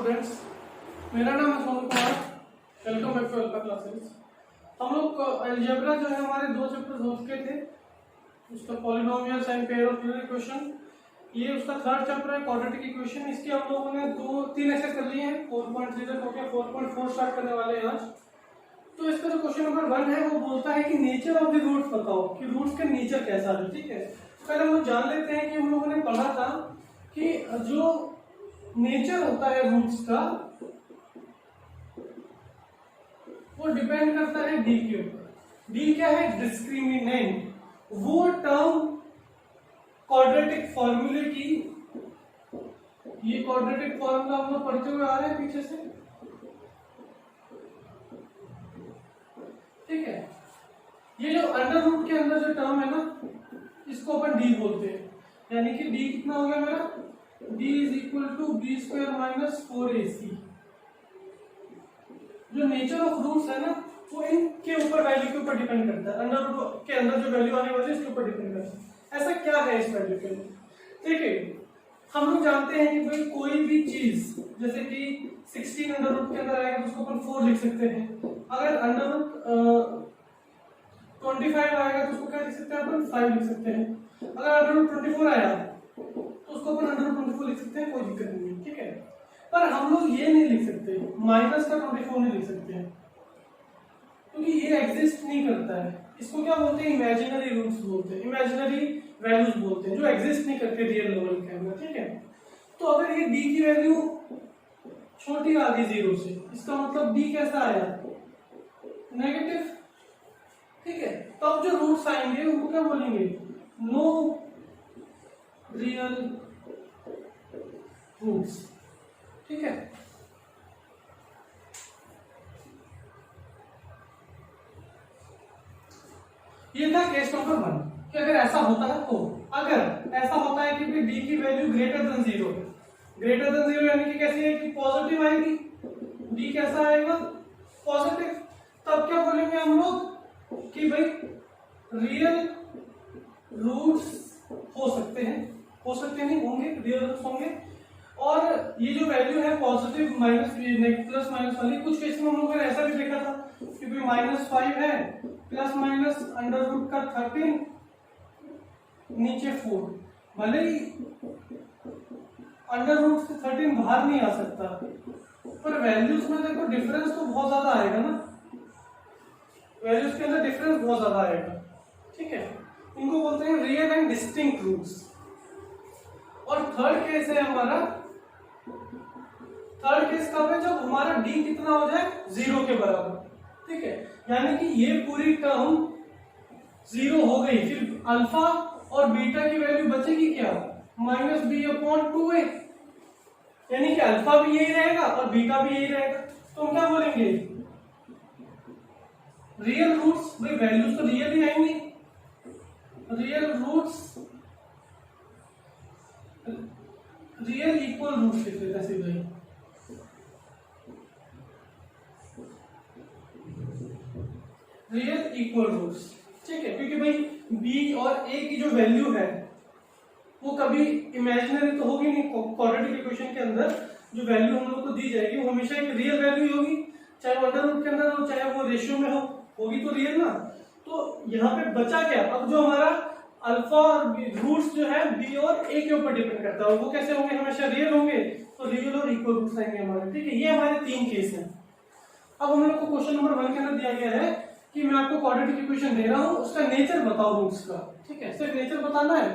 Students, मेरा नाम है Sonu Kumar. Welcome back to Alpha classes. हम लोग अलजेब्रा जो है हमारे दो चैप्टर हो चुके थे, उसका polynomials and pair of unit equation, ये उसका थर्ड चैप्टर है क्वाड्रेटिक इक्वेशन। इसके हम लोगों ने तीन एक्सरसाइज कर लिए हैं। 4.3 तक हो गया, 4.4 स्टार्ट करने वाले हैं आज। तो इसका जो क्वेश्चन नंबर 1 है वो बोलता है कि नेचर ऑफ द रूट्स बताओ कि रूट्स का नेचर कैसा है। ठीक है, तो पहले हम लोग जान लेते हैं कि हम लोगों ने पढ़ा था कि जो नेचर होता है रूट्स का वो डिपेंड करता है डी के ऊपर। डी क्या है? डिस्क्रिमिनेंट। वो टर्म क्वाड्रेटिक फॉर्मूले की, ये क्वाड्रेटिक फॉर्मूला हम लोग पढ़ते हुए आ रहे हैं पीछे से, ठीक है। ये जो अंडर रूट के अंदर जो टर्म है ना, इसको अपन डी बोलते हैं। यानी कि डी कितना हो गया मेरा? d is equal to b square minus 4ac। जो नेचर ऑफ रूट्स है ना वो इनके ऊपर वैल्यू के ऊपर डिपेंड करता है। अंडर रूट के अंदर जो वैल्यू आने वाली है इसके ऊपर डिपेंड करता है। ऐसा क्या है इस वैल्यू के लिए? देखिए, हम लोग जानते हैं कि भाई कोई भी चीज जैसे कि 16 अंडर रूट के अंदर आएगा तो उसको अपन 4 लिख सकते हैं। अगर अंडर रूट 25 आएगा तो उसको क्या लिख सकते हैं अपन? 5 लिख सकते हैं। अगर अंडर रूट 24 आया तो उसको अपन अंडर रूट 24 लिख सकते हैं, कोई दिक्कत नहीं है, ठीक है। पर हम लोग ये नहीं लिख सकते, माइनस का 24 नहीं लिख सकते हैं, क्योंकि ये एग्जिस्ट नहीं करता है। इसको क्या बोलते हैं? इमेजिनरी रूट्स बोलते हैं, इमेजिनरी वैल्यूज बोलते हैं, जो एग्जिस्ट नहीं करते रियल लेवल के अंदर, ठीक है। तो अगर ये डी की वैल्यू छोटी आ गई 0 से, इसका मतलब डी कैसा आया? नेगेटिव, ठीक है। तब जो रूट्स आएंगे वो क्या बोलेंगे? नो रियल रूट्स, ठीक है। ये था केस नंबर 1 कि अगर ऐसा होता है तो, अगर ऐसा होता है कि डी की वैल्यू ग्रेटर देन 0 है, ग्रेटर देन 0 यानी कि कैसी है कि पॉजिटिव आएगी, डी कैसा आएगा? पॉजिटिव। तब क्या बोलेंगे हम लोग कि भाई रियल रूट्स हो सकते हैं, हो सकते नहीं होंगे, रियल रूट्स होंगे। और ये जो वैल्यू है पॉजिटिव माइनस प्लस माइनस वाली, कुछ केस में हम लोगों ने ऐसा भी देखा था कि भाई -5 है, प्लस माइनस अंडर रूट का 13 नीचे 4, भले ही अंडर रूट से 13 बाहर नहीं आ सकता, पर वैल्यूज में देखो डिफरेंस तो बहुत ज्यादा आएगा ना, वैल्यूज के अंदर डिफरेंस बहुत ज्यादा आएगा, ठीक है। इनको बोलते हैं रियल एंड डिस्टिंक्ट रूट्स। और थर्ड केस है हमारा, थर्ड केस कब है? जब हमारा डी कितना हो जाए? 0 के बराबर, ठीक है। यानी कि ये पूरी टर्म 0 हो गई, फिर अल्फा और बीटा की वैल्यू बचेगी क्या? -b/2a, यानी कि अल्फा भी यही रहेगा और बीटा भी यही रहेगा। तो हम क्या बोलेंगे? रियल रूट्स, भाई वैल्यूज तो रियल ही आएंगी, real roots, real equal roots लिख लेते हैं सीधे, रियल इक्वल रूट्स, ठीक है। क्योंकि भाई b और a की जो वैल्यू है वो कभी इमेजिनरी तो होगी नहीं। क्वाड्रेटिक इक्वेशन के अंदर जो वैल्यू हम लोग को दी जाएगी वो हमेशा एक रियल वैल्यू होगी, चाहे वो अंडर रूट के अंदर हो चाहे वो रेशियो में हो, होगी तो रियल ना। तो यहाँ पे बचा क्या? अब जो हमारा अल्फा और रूट्स जो है b और a के ऊपर डिपेंड करता है, वो कैसे होंगे? हमेशा रियल होंगे, तो रियल और इक्वल रूट्स आएंगे हमारे, ठीक है। ये हमारे 3 केस हैं। अब हम लोग को क्वेश्चन नंबर 1 के अंदर दिया गया है कि मैं आपको क्वाड्रेटिक इक्वेशन दे रहा हूं, उसका नेचर बताओ रूट्स का, ठीक है। सिर्फ नेचर बताना है,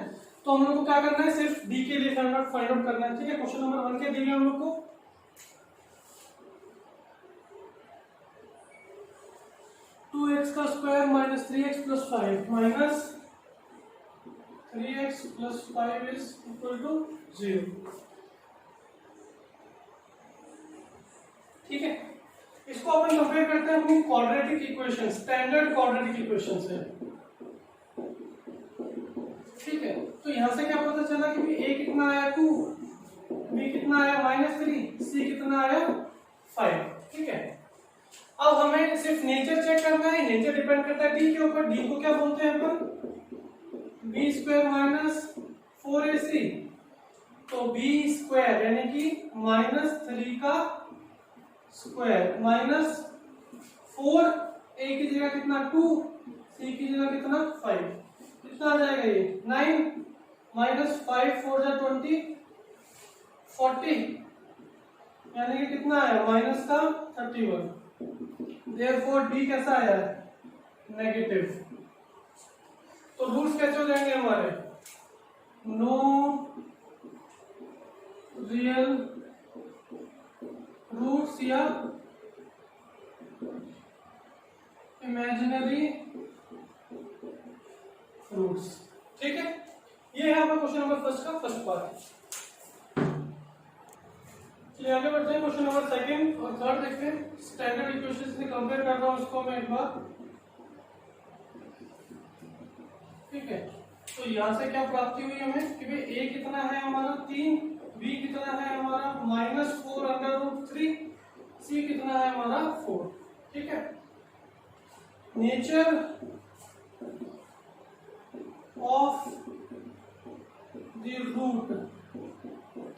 तो हम लोग को क्या करना है? सिर्फ डी के लिए फाइंड आउट करना है, ठीक है। क्वेश्चन नंबर 1 के दिए हम लोग को 2x का square minus 3x plus 5 minus 3x plus 5 is equal to 0, ठीक है। इसको अपन कंपेयर करते हैं अपनी quadratic equation, standard quadratic equation से, ठीक है। तो यहां से क्या पता चला कि a कितना आया 2, b कितना आया -3, c कितना आया 5, ठीक है। अब हमें सिर्फ नेचर चेक करना है, नेचर डिपेंड करता है डी के ऊपर। डी को क्या बोलते हैं अपन? b² - 4ac तो बी स्क्वायर यानी कि -3 का स्क्वायर माइनस 4, ए की जगह कितना 2, सी की जगह कितना 5, कितना आ जाएगा ये 9 -5 4 जा 20 40 यानी कि कितना है माइनस का 31। देयरफॉर डी कैसा आया है नेगेटिव। तो रूट्स कैसे हो जाएंगे हमारे, नो रियल रूट्स या इमेजिनरी रूट्स। ठीक है, ये है आपका क्वेश्चन नंबर फर्स्ट का फर्स्ट पार्ट। चलिए आगे बढ़ते हैं, क्वेश्चन नंबर सेकंड और थर्ड देखते हैं। स्टैंडर्ड इक्वेशंस से कंपेयर कर रहा हूं इसको मैं एक बार। ठीक है, तो यहां से क्या प्राप्ति हुई हमें कि भाई a कितना है हमारा 3, b कितना है हमारा -4√3, c कितना है हमारा 4। ठीक है, नेचर ऑफ द रूट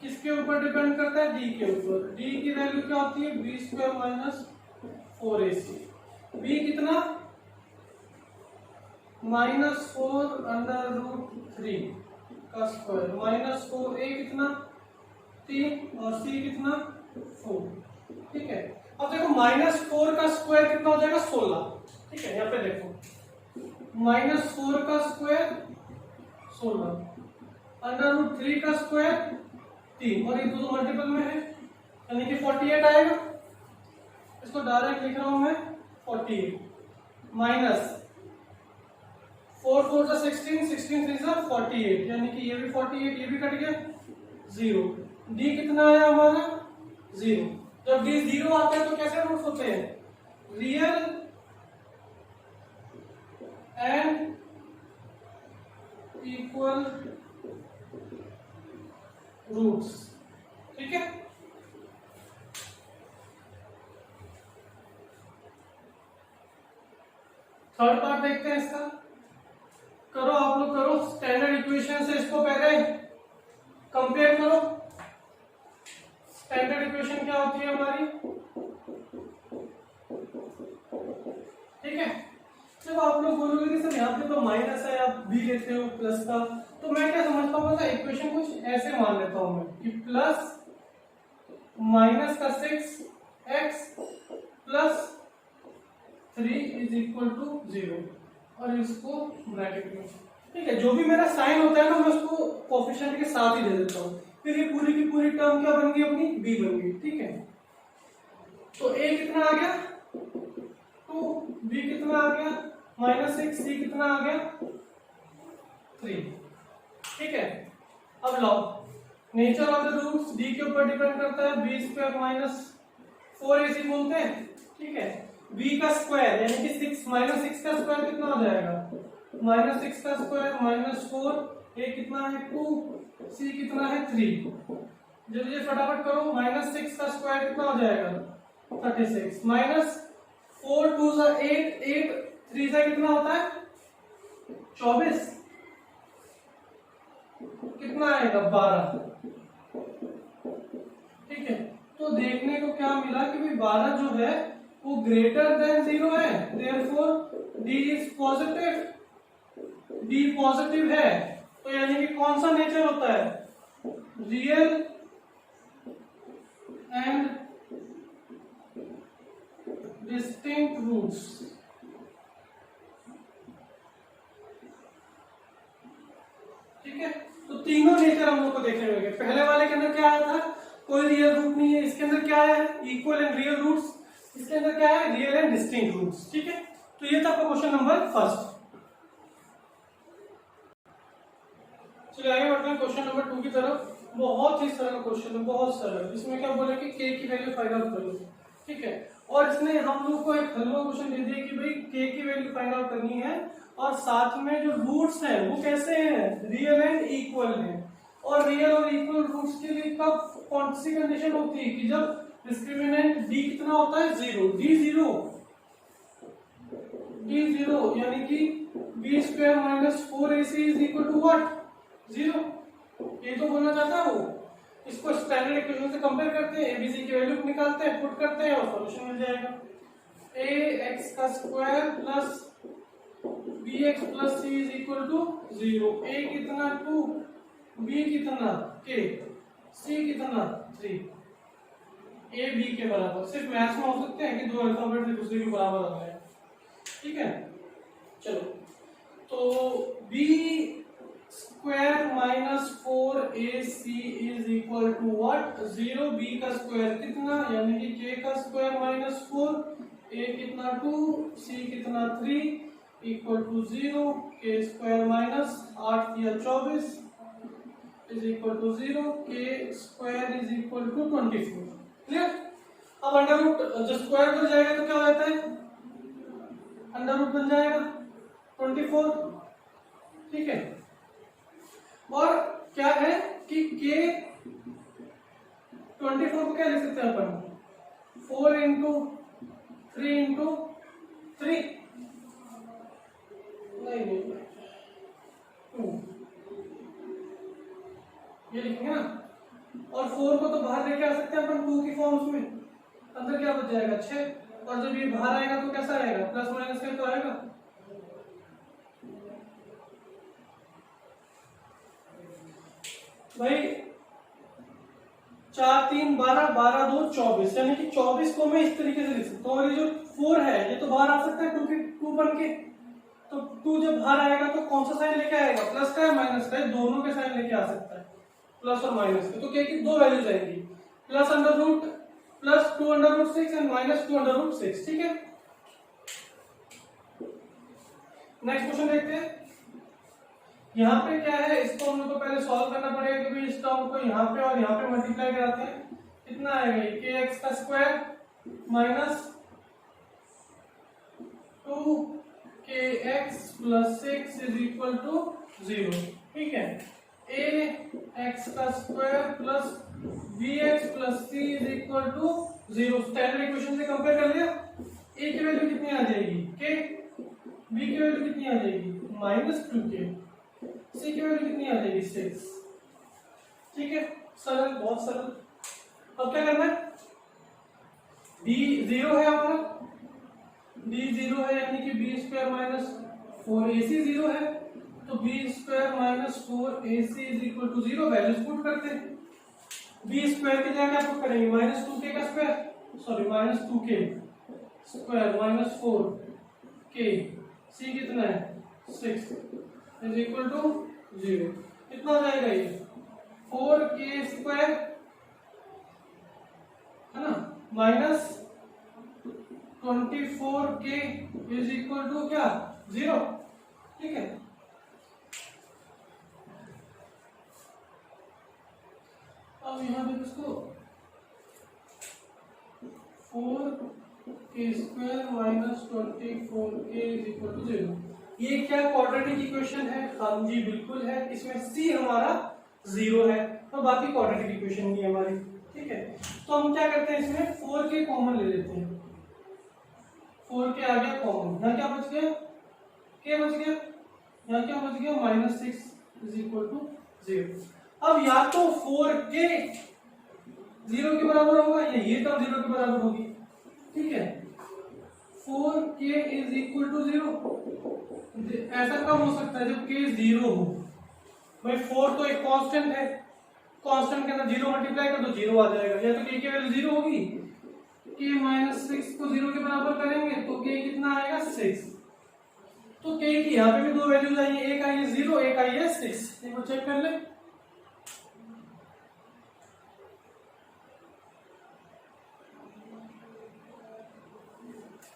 किसके ऊपर डिपेंड करता है, d के ऊपर। d की वैल्यू क्या होती है b² - 4ac। b कितना -4√3 का स्क्वायर -4a कितना 3 और c कितना 4। ठीक है, अब देखो -4 का स्क्वायर कितना हो जाएगा 16। ठीक है, यहाँ पे देखो -4 का स्क्वायर 16, √3 का स्क्वायर 3 और ये दोनों मल्टीपल में है यानी कि 48 आएगा। इसको डायरेक्ट लिख रहा हूं मैं 48 माइनस 4 4 जा 16, 16 3 जा 48 यानी कि ये भी 48, ये भी कट गया 0। d कितना आया हमारा 0। जब d 0 आता है तो कैसे रूट्स होते हैं, रियल एंड इक्वल रूट्स। ठीक है, थर्ड पार्ट देखते हैं इसका। करो आप लोग, करो स्टैंडर्ड इक्वेशन से इसको पहले कंपेयर करो। स्टैंडर्ड इक्वेशन क्या होती है हमारी, ठीक है। जब आप लोग बोलोगे कि सर यहाँ पे तो माइनस है, आप बी लेते हो प्लस का, तो मैं क्या समझता हूँ पता, इक्वेशन कुछ ऐसे मान लेता हूं मैं कि प्लस माइनस का 6x प्लस 3 = 0 और इसको ब्रैकेट में। ठीक है, जो भी मेरा साइन होता है ना मैं उसको कोएफिशिएंट के साथ ही दे देता हूँ, फिर ये पूरी की पूरी टर्म क्या बन गई अपनी b बन गई। ठीक है, तो a कितना आ गया 2, b कितना आ गया -6, c कितना आ गया 3। ठीक है, अब लाओ nature of the roots d के ऊपर डिपेंड करता है, b² - 4ac बोलते हैं। ठीक है, b का स्क्वायर यानी कि 6 -6 का स्क्वायर कितना हो जाएगा -6 का स्क्वायर -4, a कितना है 2, c कितना है 3। जल्दी से फटाफट करो, -6 का स्क्वायर कितना हो जाएगा 36 -4 2 जा 8, 8 3 जा कितना होता है 24, कितना आएगा 12। ठीक है, तो देखने को क्या मिला कि भाई 12 जो है वो ग्रेटर देन 0 है, therefore d is positive. d positive है तो यानी कि कौन सा नेचर होता है, रियल एंड डिस्टिंक्ट रूट्स। ठीक है, तो तीनों नेचर हम लोग को देखने मिलेंगे। पहले वाले के अंदर क्या आया था, कोई रियल रूट नहीं है, इसके अंदर क्या है इक्वल एंड रियल रूट्स, इसके अंदर क्या है रियल एंड डिस्टिंक्ट रूट्स। ठीक है, तो ये था आपका क्वेश्चन नंबर फर्स्ट। चलिए आगे बढ़ते हैं क्वेश्चन नंबर 2 की तरफ। बहुत ही सरल क्वेश्चन है, बहुत सरल। इसमें क्या बोले कि k की वैल्यू फाइंड आउट करो। ठीक है, और इसने हम लोग को एक हलवा क्वेश्चन दे दिया कि भाई k की वैल्यू फाइंड आउट करनी है और साथ में जो रूट्स हैं वो कैसे हैं, रियल एंड इक्वल हैं। और रियल और इक्वल रूट्स के लिए कब कौन सी कंडीशन होती है कि जब डिस्क्रिमिनेंट d कितना होता है 0, d 0 यानी कि b² - 4ac = what 0। ये तो बोलना चाहता है वो इसको स्टैंडर्ड इक्वेशन से कंपेयर करते हैं, एबीसी की वैल्यू निकालते हैं, पुट करते हैं और सॉल्यूशन मिल जाएगा। ax का square plus bx plus c is equal to 0। a कितना 2, b कितना k, c कितना 3। a b के बराबर, सिर्फ मैथ्स में हो सकते हैं कि दो अल्फाबेट एक दूसरे के बराबर आ जाए। ठीक है, चलो तो b square minus 4ac is equal to what 0। b का स्क्वायर कितना, यानी कि k का स्क्वायर माइनस 4, a कितना 2, c कितना 3 equal to 0। k square minus 8 या 24 is equal to 0। k square is equal to 24। Clear. अब अंडर रूट जब स्क्वायर कर जाएगा तो क्या हो जाता है, अंडर रूट बन जाएगा 24। ठीक है, और क्या है कि k 24 को क्या लिख सकते हैं अपन, 4 इंटू 3 इंटू 3, नहीं 2 ये लिखेंगे ना। और 4 को तो बाहर लेके आ सकते हैं अपन 2 की फॉर्म्स में, अंदर क्या बच जाएगा 6, और जब ये बाहर आएगा तो कैसा आएगा, प्लस माइनस का तो आएगा। भाई 4 3 12, 12 2 24, यानी कि 24 को मैं इस तरीके से लिख सकता हूँ। और ये जो 4 है ये तो बाहर आ सकता है 2 बन के, तो 2 जब बाहर आएगा तो कौन सा साइन लेके आएगा, प्लस का या माइनस का, दोनों के साइन लेके आ सकता है, प्लस और माइनस के। तो क्या की दो वैल्यूज आएंगी, plus under root plus 2 under root 6 and minus 2 under root 6। ठीक है, नेक्स्ट क्वेश्चन देखते हैं। यहाँ पे क्या है, इसको हम लोग को पहले सॉल्व करना पड़ेगा क्योंकि इस टर्म को यहाँ पे और यहाँ पे मल्टीप्लाई कराते हैं। कितना आएगा ये, kx का square minus 2kx plus 6 is equal to 0। ठीक है, ax का square plus bx plus c is equal to 0। Standard equation से कंपेयर कर लिया। a की वैल्यू कितनी आ जाएगी k, b की वैल्यू कितनी आ जाएगी माइनस 2k, c की वैल्यू कितनी आ जाएगी 6। ठीक है, सरल, बहुत सरल। अब क्या करना है, b 0 है हमारा, b 0 है यानी कि b स्क्वायर माइनस 4ac 0 है, तो b square minus 4ac is equal to 0। Values put करते हैं, b स्क्वायर की जगह क्या पुट करेंगे, माइनस 2k का square, sorry minus 2k square minus 4k, c कितना है 6 इज इक्वल टू 0। कितना हो जाएगा ये 4k स्क्वायर है ना, minus 24k is equal to क्या 0। ठीक है, अब यहां पे इसको 4k square minus 24k is equal to 0। ये क्या क्वाड्रेटिक इक्वेशन है, हाँ जी बिल्कुल है। इसमें c हमारा 0 है तो बाकी क्वाड्रेटिक इक्वेशन ही हमारी। ठीक है, तो हम क्या करते हैं, इसमें 4k कॉमन ले लेते हैं। 4k आ गया कॉमन, यहाँ क्या बच गया k बच गया, यहाँ क्या बच गया माइनस 6 इज इक्वल टू 0। अब या तो 4k 0 के बराबर होगा या ये टर्म 0 के बराबर होगी। ठीक है, 4k इज इक्वल टू 0। ऐसा कब हो सकता है जब k 0 हो। भाई 4 तो एक कांस्टेंट है, कांस्टेंट के अंदर 0 मल्टीप्लाई कर दो 0 आ जाएगा, या तो k की वैल्यू 0 होगी, k माइनस 6 को 0 के बराबर करेंगे तो k कितना आएगा 6। तो k की यहाँ पे भी दो वैल्यूज आई है, एक आई है 0, एक आई है 6। एक बार चेक कर ले,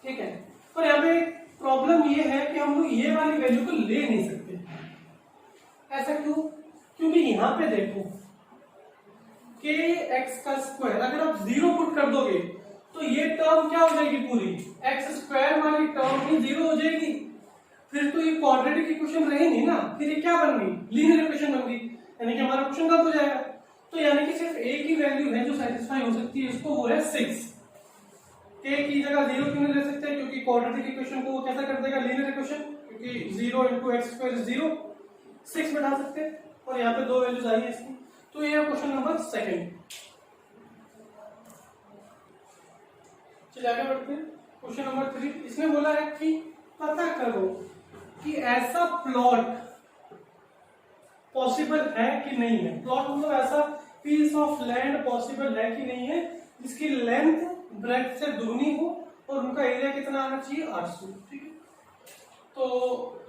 ठीक है। पर यहाँ पे प्रॉब्लम ये है कि हम लोग ये वाली वैल्यू को ले नहीं सकते। ऐसा क्यों, क्योंकि यहाँ पे देखो kx का स्क्वायर अगर आप 0 पुट कर दोगे तो ये टर्म क्या हो जाएगी, पूरी x स्क्वायर वाली टर्म ही 0 हो जाएगी। फिर तो ये क्वाड्रेटिक इक्वेशन रहेगी ना, फिर ये क्या बन गई, लीनियर इक्वेशन बन गई, यानी कि हमारा क्वेश्चन गलत हो जाएगा। तो यानी कि सिर्फ एक ही वैल्यू है जो सेटिस्फाई हो सकती है, उसको वो है 6। k की जगह 0 क्यों नहीं ले सकते, क्योंकि क्वाड्रेटिक इक्वेशन को वो कैसा कर देगा, लीनियर इक्वेशन, क्योंकि 0 into x square is 0, 6 बैठा सकते हैं। और यहाँ पे दो वैल्यूज आई है इसकी, तो ये क्वेश्चन नंबर सेकंड। चलिए आगे बढ़ते हैं। क्वेश्चन नंबर 3 इसने बोला है कि पता करो कि ऐसा प्लॉट पॉसिबल है कि नहीं है। प्लॉट मतलब ऐसा पीस ऑफ लैंड पॉसिबल है कि नहीं है जिसकी लेंथ ब्रेड्थ से दुगनी हो और उनका एरिया कितना आना चाहिए 800। ठीक है, तो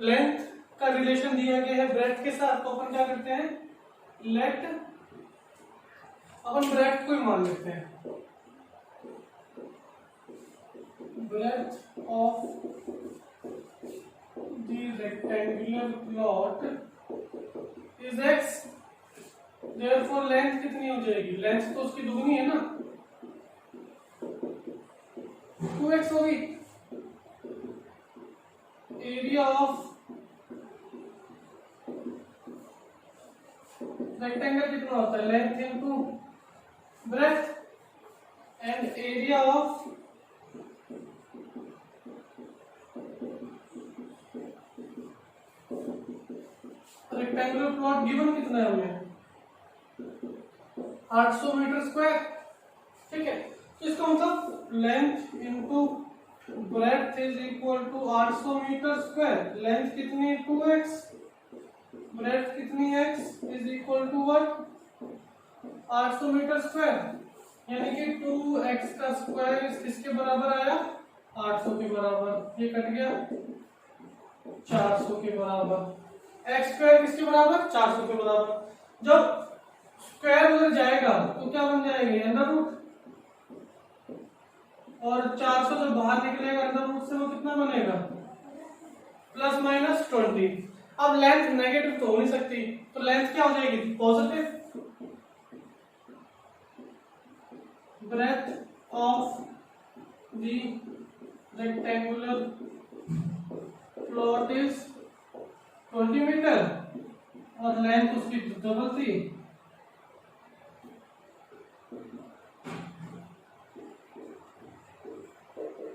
लेंथ का रिलेशन दिया गया है ब्रेड्थ के साथ, तो अपन क्या करते हैं, लेट अपन ब्रेड्थ को ही मान लेते हैं। Breadth of the rectangular plot is x, therefore length कितनी हो जाएगी, लेंथ तो उसकी दुगनी है ना, 2x होगी। एरिया ऑफ रेक्टेंगल कितना होता है, length into breadth, and area of rectangular plot given कितना है हमें, 800 मीटर स्क्वायर। ठीक है, तो इसका मतलब length into breadth is equal to 800 metre square. Length कितनी है 2x, ब्रेड्थ कितनी x is equal to what, 800 metre square, यानी कि 2x का स्क्वायर किसके बराबर आया, 800 के बराबर। ये कट गया 400 के बराबर। x स्क्वायर किसके बराबर, 400 के बराबर। जब स्क्वायर उधर जाएगा तो क्या बन जाएंगे, अंडर रूट, और 400 जब बाहर निकलेगा अंडर रूट से वो कितना बनेगा, प्लस माइनस 20। अब लेंथ नेगेटिव तो हो नहीं सकती, तो लेंथ क्या हो जाएगी, positive. Breadth of the rectangular plot is 20 metre और लेंथ उसकी डबल थी,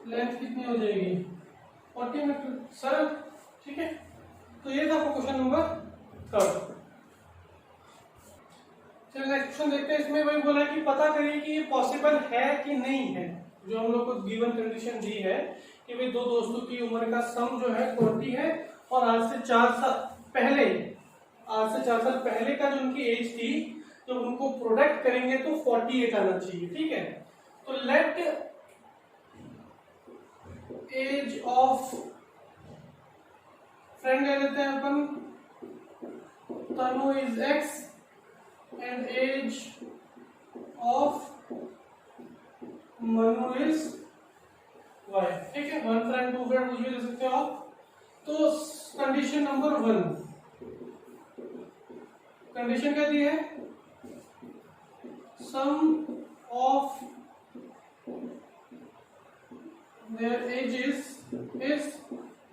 लेंथ कितनी हो जाएगी 40 मीटर। सरल, ठीक है। तो ये था क्वेश्चन नंबर 3। चलिए नेक्स्ट क्वेश्चन देखते हैं। इसमें वही बोला है कि पता करिए कि ये पॉसिबल है कि नहीं है। जो हम लोग को गिवन कंडीशन दी है कि भाई दो दोस्तों की उम्र का सम जो है 40 है और आज से 4 साल पहले का जो उनकी एज थी, जब उनको प्रोडक्ट करेंगे तो 48 आना चाहिए। ठीक है, तो लेट एज ऑफ फ्रेंड ले लेते हैं अपन, Tanu is x and age of Manu is y। ठीक है, 1 फ्रेंड 2 फ्रेंड कुछ भी ले सकते हो आप। तो कंडीशन नंबर 1, कंडीशन क्या दी है, सम ऑफ their ages is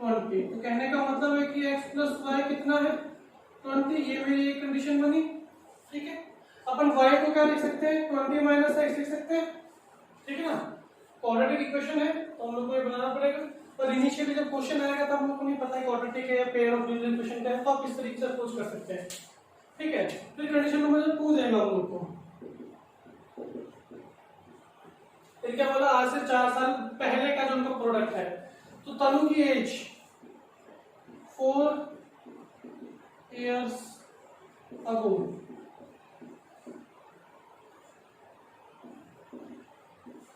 20। तो कहने का मतलब है कि x प्लस वाई कितना है 20, ये मेरी एक कंडीशन बनी। ठीक है, अपन y को क्या लिख सकते हैं, 20 माइनस x लिख सकते हैं। ठीक है ना, क्वाड्रेटिक इक्वेशन है तो हम लोग को ये बनाना पड़ेगा। पर इनिशियली जब क्वेश्चन आएगा तब हम लोग को नहीं पता है क्वाड्रेटिक है या पेयर ऑफ लीनियर इक्वेशन का है, तो आप इस तरीके से अप्रोच कर सकते हैं। ठीक है, तो कंडीशन नंबर 2 देगा हम लोग को। फिर क्या बोला, आज से 4 साल पहले का जो उनका प्रोडक्ट है, तो तनु की age 4 years ago,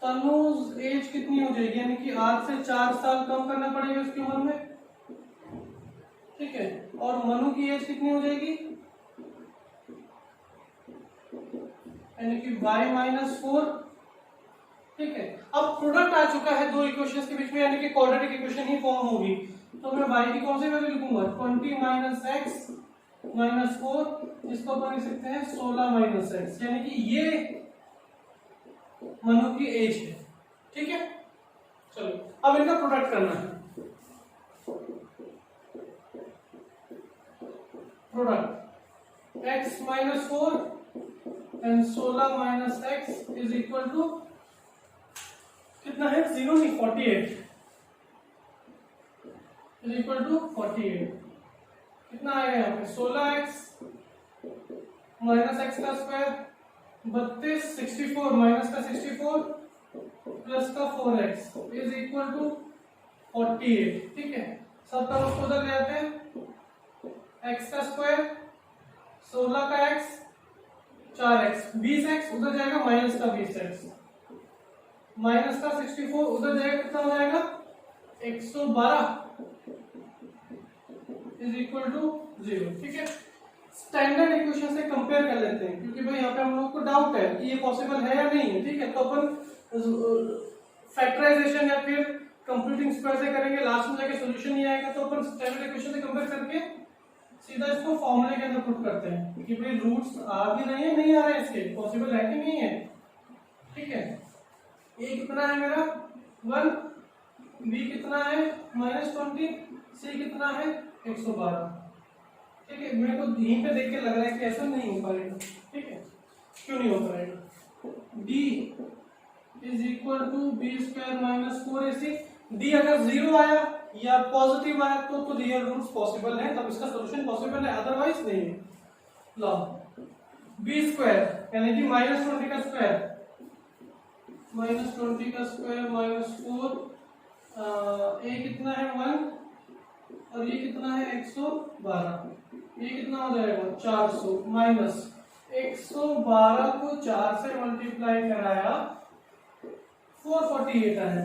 Tanuj age कितनी हो जाएगी, यानी कि आज से 4 साल कम करना पड़ेगा उसकी उम्र में। ठीक है, और मनु की एज कितनी हो जाएगी, यानी कि y माइनस 4। ठीक है, अब प्रोडक्ट आ चुका है दो इक्वेशंस के बीच में, यानी कि क्वाड्रेटिक इक्वेशन ही फॉर्म होगी। तो मैं y की कौन सी वैल्यू लिखूंगा, 20 माइनस एक्स माइनस 4, इसको अपन लिख सकते हैं 16 माइनस एक्स, यानी कि ये मनु की एज है। ठीक है, चलो अब इनका प्रोडक्ट करना है। Product x minus 4 and 16 minus x is equal to कितना है, 0 नहीं 48 इज इक्वल टू 48। कितना आएगा यहाँ पे, 16x माइनस एक्स का स्क्वायर 32 64 माइनस का 64 प्लस का 4x इज इक्वल टू 48। ठीक है, सब का उसको उधर ले आते हैं। x का स्क्वायर 16 का x 4x 20x उधर जाएगा माइनस का 20x माइनस का 64 उधर जाएगा कितना हो जाएगा 112 इज इक्वल टू 0। ठीक है, स्टैंडर्ड इक्वेशन से कंपेयर कर लेते हैं क्योंकि भाई यहाँ पे हम लोगों को डाउट है कि ये पॉसिबल है या नहीं है। ठीक है, तो अपन फैक्टराइजेशन या फिर कंप्यूटिंग स्क्वायर से करेंगे, लास्ट में जाके सॉल्यूशन नहीं आएगा, तो अपन स्टैंडर्ड इक्वेशन से कंपेयर करके सीधा इसको फॉर्मूले के अंदर पुट करते हैं कि भाई रूट्स आ भी रहे हैं नहीं आ रहे हैं, इसके पॉसिबल है कि नहीं है। ठीक है, ए कितना है मेरा 1, बी कितना है -20, सी कितना है 112। ठीक है, मेरे को यहीं पे देख के लग रहा है कि ऐसा नहीं हो पाएगा। ठीक है, क्यों नहीं हो पाएगा। D is equal to b square minus 4ac। D अगर 0 आया या पॉजिटिव आया तो रियल रूट्स पॉसिबल है, तब इसका सॉल्यूशन पॉसिबल है, अदरवाइज नहीं है। लो बी स्क्वायर यानी कि -20 का स्क्वायर -20 का स्क्वायर -4 ए कितना है 1 और ये कितना है 112। ये कितना हो जाएगा 400 माइनस 112 को 4 से मल्टीप्लाई कराया 448 आया,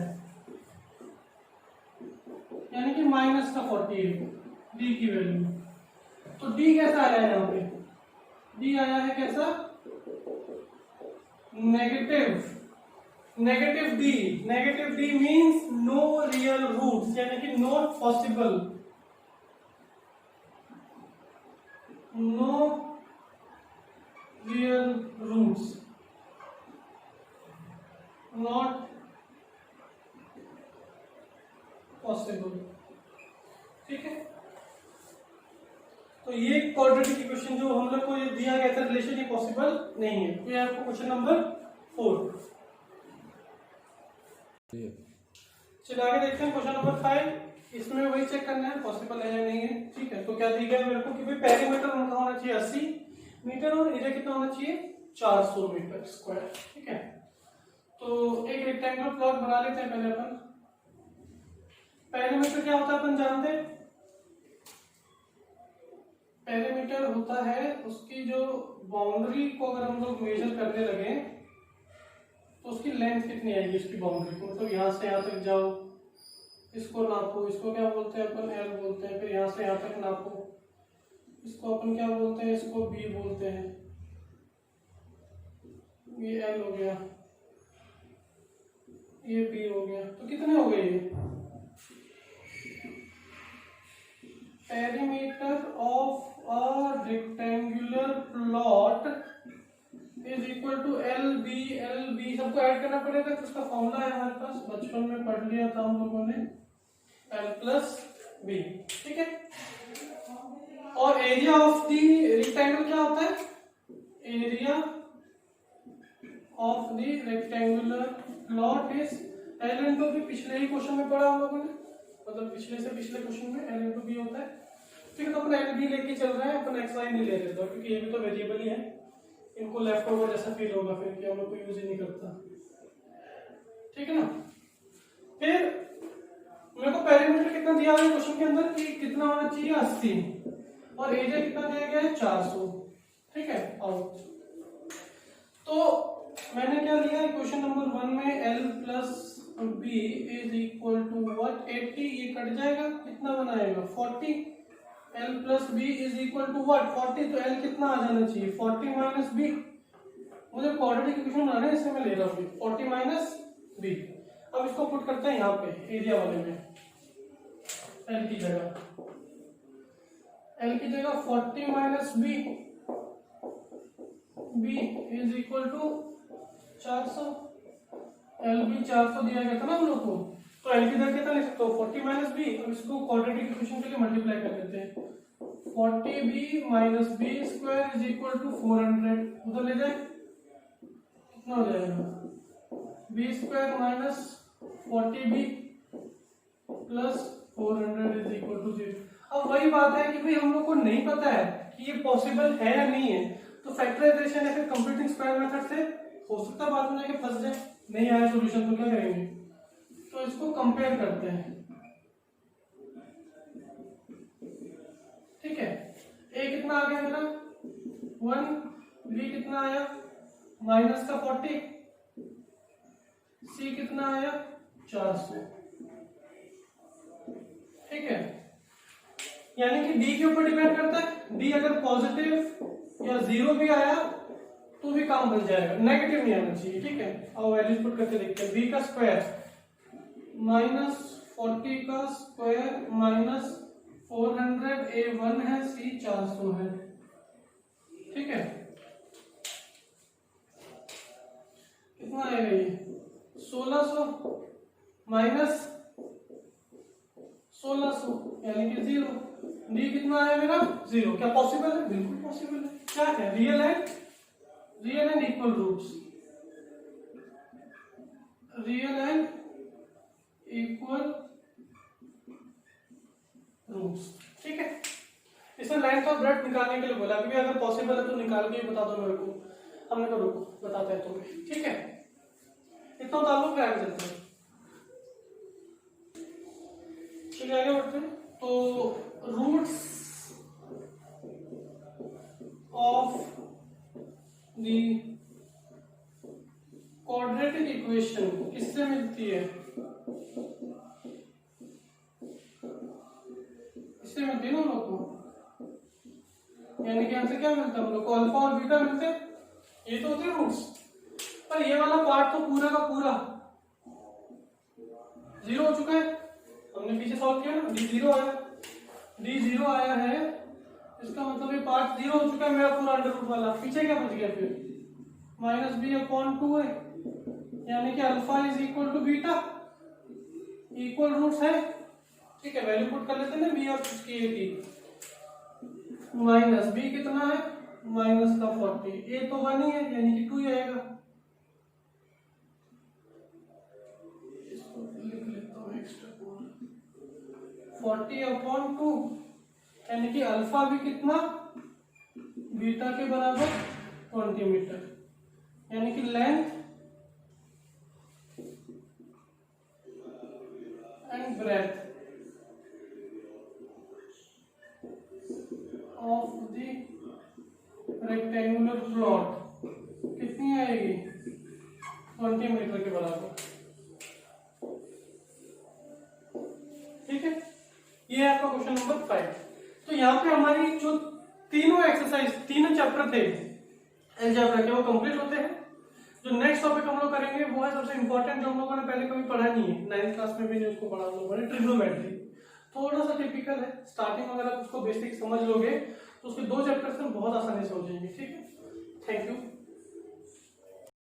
यानी कि माइनस का 48 डी की वैल्यू। तो डी कैसा आया है यहाँ पे, डी आया है कैसा negative d. Negative d means no real roots, यानी कि not possible, no real roots, not possible. ठीक है, तो ये क्वाड्रेटिक इक्वेशन जो हम लोग को ये दिया गया था रिलेशन, ये पॉसिबल नहीं है। तो ये आपको क्वेश्चन नंबर 4। चलिए आगे देखते हैं क्वेश्चन नंबर 5। इसमें वही चेक करना है पॉसिबल है या नहीं है। ठीक है, तो क्या दिया गया मेरे को कि भाई पेरीमीटर उनका होना चाहिए 80 मीटर और एरिया कितना होना चाहिए 400 मीटर स्क्वायर। ठीक है, तो एक रेक्टेंगुलर प्लॉट बना लेते हैं पहले अपन। पेरीमीटर क्या होता है अपन जानते हैं, पेरीमीटर होता है उसकी जो बाउंड्री को अगर हम लोग मेजर करने लगे तो उसकी लेंथ कितनी आएगी उसकी बाउंड्री को, मतलब यहाँ से यहाँ तक जाओ, इसको नापो, इसको क्या बोलते हैं अपन एल बोलते हैं, फिर यहाँ से यहाँ तक नापो, इसको अपन क्या बोलते हैं, इसको बी बोलते हैं, ये एल हो गया, ये बी हो गया। तो कितने हो गए ये perimeter of a rectangular plot is equal to l b सबको ऐड करना पड़ेगा। तो उसका फॉर्मूला है हमारे पास, बचपन में पढ़ लिया था हम लोगों ने, एल प्लस बी। ठीक है, और एरिया ऑफ द रेक्टेंगल क्या होता है, area of the rectangular plot is l into b. पिछले ही क्वेश्चन में पढ़ा हम लोगों ने, मतलब पिछले से पिछले क्वेश्चन में एल इंटू बी होता है। ठीक है, तो अपन एल बी लेके चल रहे हैं, अपन एक्स वाई नहीं ले रहे थे क्योंकि ये भी तो वेरिएबल ही है, इनको लेफ्ट ओवर जैसा फील होगा फिर कि हम लोग को यूज ही नहीं करता। ठीक है ना, फिर मेरे को पेरीमीटर कितना दिया हुआ है क्वेश्चन के अंदर कि कितना होना चाहिए 80 और एरिया कितना दिया गया है 400। ठीक है, आउट। तो मैंने क्या लिया क्वेश्चन नंबर 1 में l plus b is equal to what 80, ये कट जाएगा, कितना बनाएगा 40। L plus b is equal to what 40, तो एल कितना आ जाना चाहिए 40 माइनस बी। मुझे क्वाड्रेटिक इक्वेशन बनाना है, इससे मैं ले रहा हूँ 40 माइनस बी। अब इसको पुट करते हैं यहाँ पे एरिया वाले में, एल की जगह 40 minus b, b is equal to 400। L b 400 दिया गया था ना हम लोग को, तो एल की जगह कितना लिख सकते हो 40 माइनस बी। अब इसको क्वाड्रेटिक इक्वेशन के लिए मल्टीप्लाई कर देते हैं, 40b minus b square is equal to 400। उधर ले जाए कितना हो जाएगा b square minus 40b plus 400 is equal to 0। अब वही बात है कि भाई हम लोग को नहीं पता है कि ये पॉसिबल है या नहीं है, तो फैक्टराइजेशन या फिर कंप्यूटिंग स्क्वायर मेथड से हो सकता है बाद में जाके फंस जाए, नहीं आया सॉल्यूशन तो क्या करेंगे, तो इसको कंपेयर करते हैं। ठीक है, ए कितना आ गया मेरा 1, बी कितना आया माइनस का 40, सी कितना आया 400। ठीक है, यानी कि डी के ऊपर डिपेंड करता है, डी अगर पॉजिटिव या 0 भी आया तो भी काम बन जाएगा, नेगेटिव नहीं आना चाहिए। ठीक है, अब वैल्यूज पुट करके देखते हैं। बी का स्क्वायर -40 का स्क्वायर -400, ए 1 है, सी 400 है। ठीक है, कितना आएगा ये 1600 माइनस 1600 यानी कि 0। डी कितना आया मेरा 0। क्या पॉसिबल है? बिल्कुल पॉसिबल है। क्या है? Real and equal roots, real and equal roots. ठीक है, इसमें लेंथ और ब्रेड्थ निकालने के लिए बोला, क्योंकि अगर पॉसिबल है तो निकाल के बता दो मेरे को। हमने कहा रुको बताते हैं तुम्हें। ठीक है, इतना ताल्लुक है, चलते हैं। चलिए आगे बढ़ते हैं। तो roots of the quadratic equation किससे मिलती है? इससे मिलती है ना हम लोग को, यानी कि हमसे क्या मिलता है हम लोग को? अल्फा और बीटा मिलते हैं, ये तो होते हैं रूट्स। पर ये वाला पार्ट तो पूरा का पूरा 0 हो चुका है, हमने पीछे सॉल्व किया ना, डी 0 आया, डी 0 आया है, इसका मतलब ये पार्ट 0 हो चुका है मेरा पूरा अंडर रूट वाला। पीछे क्या बच गया फिर? -b/2 है, यानी कि alpha is equal to beta, equal roots है। ठीक है, वैल्यू पुट कर लेते हैं ना बी और उसकी ए की। माइनस बी कितना है -40, ए तो 1 ही है यानी कि 2 ही आएगा। इसको लिख लेता हूँ एक्स्ट्रा 40/2, यानी कि अल्फा भी कितना बीटा के बराबर 20 मीटर, यानी कि length and breadth of the rectangular plot कितनी आएगी 20 मीटर के बराबर। ठीक है, ये है आपका क्वेश्चन नंबर 5। तो यहाँ पे हमारी जो तीनों एक्सरसाइज, तीनों चैप्टर थे अलजेब्रा के, वो कंप्लीट होते हैं। जो नेक्स्ट टॉपिक हम लोग करेंगे वो है सबसे इंपॉर्टेंट, जो हम लोगों ने पहले कभी पढ़ा नहीं है, 9th क्लास में भी नहीं उसको पढ़ा हम लोगों ने, ट्रिग्नोमेट्री। थोड़ा सा टिपिकल है, स्टार्टिंग अगर आप उसको बेसिक समझ लोगे तो उसके 2 चैप्टर्स में बहुत आसानी से हो जाएंगे। ठीक है, थैंक यू।